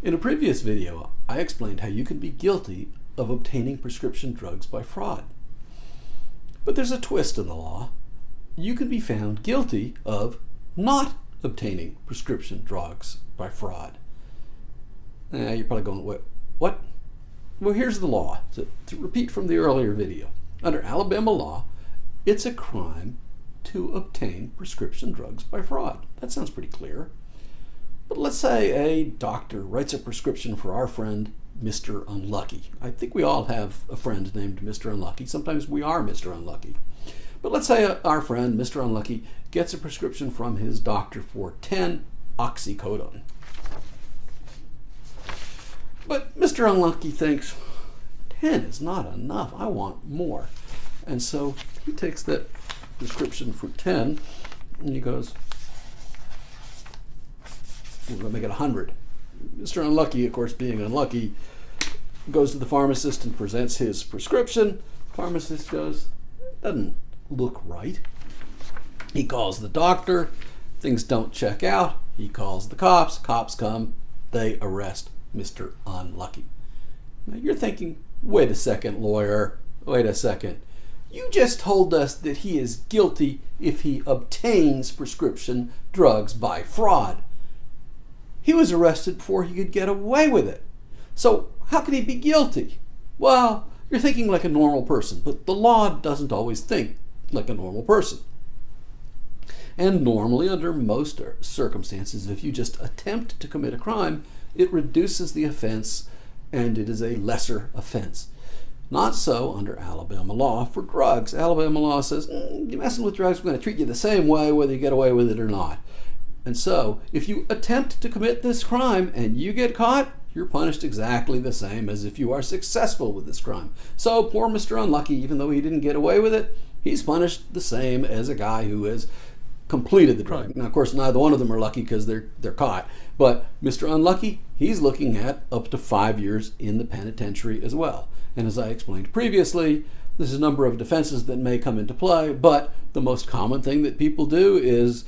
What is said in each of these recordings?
In a previous video, I explained how you can be guilty of obtaining prescription drugs by fraud. But there's a twist in the law. You can be found guilty of not obtaining prescription drugs by fraud. You're probably going, what? Well, here's the law. To repeat from the earlier video, under Alabama law, it's a crime to obtain prescription drugs by fraud. That sounds pretty clear. But let's say a doctor writes a prescription for our friend, Mr. Unlucky. I think we all have a friend named Mr. Unlucky. Sometimes we are Mr. Unlucky. But let's say our friend, Mr. Unlucky, gets a prescription from his doctor for 10 oxycodone. But Mr. Unlucky thinks, 10 is not enough. I want more. And so he takes that prescription for 10 and he goes, we're going to make it 100. Mr. Unlucky, of course, being unlucky, goes to the pharmacist and presents his prescription. Pharmacist goes, doesn't look right. He calls the doctor. Things don't check out. He calls the cops. Cops come. They arrest Mr. Unlucky. Now you're thinking, wait a second, lawyer. Wait a second. You just told us that he is guilty if he obtains prescription drugs by fraud. He was arrested before he could get away with it. So how can he be guilty? Well, you're thinking like a normal person, but the law doesn't always think like a normal person. And normally, under most circumstances, if you just attempt to commit a crime, it reduces the offense and it is a lesser offense. Not so under Alabama law for drugs. Alabama law says, you're messing with drugs, we're going to treat you the same way whether you get away with it or not. And so, if you attempt to commit this crime and you get caught, you're punished exactly the same as if you are successful with this crime. So poor Mr. Unlucky, even though he didn't get away with it, he's punished the same as a guy who has completed the drug. Now, of course, neither one of them are lucky because they're caught. But Mr. Unlucky, he's looking at up to 5 years in the penitentiary as well. And as I explained previously, there's a number of defenses that may come into play, but the most common thing that people do is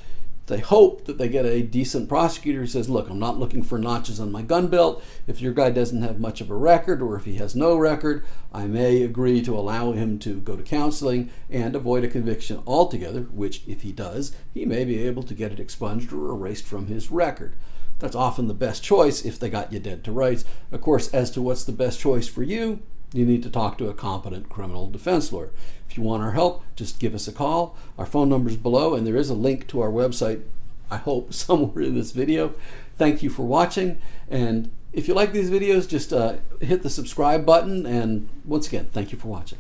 they hope that they get a decent prosecutor who says, look, I'm not looking for notches on my gun belt. If your guy doesn't have much of a record, or if he has no record, I may agree to allow him to go to counseling and avoid a conviction altogether, which if he does, he may be able to get it expunged or erased from his record. That's often the best choice if they got you dead to rights. Of course, as to what's the best choice for you, you need to talk to a competent criminal defense lawyer. If you want our help, just give us a call. Our phone number is below, and there is a link to our website, I hope, somewhere in this video. Thank you for watching, and if you like these videos, just hit the subscribe button, and once again, thank you for watching.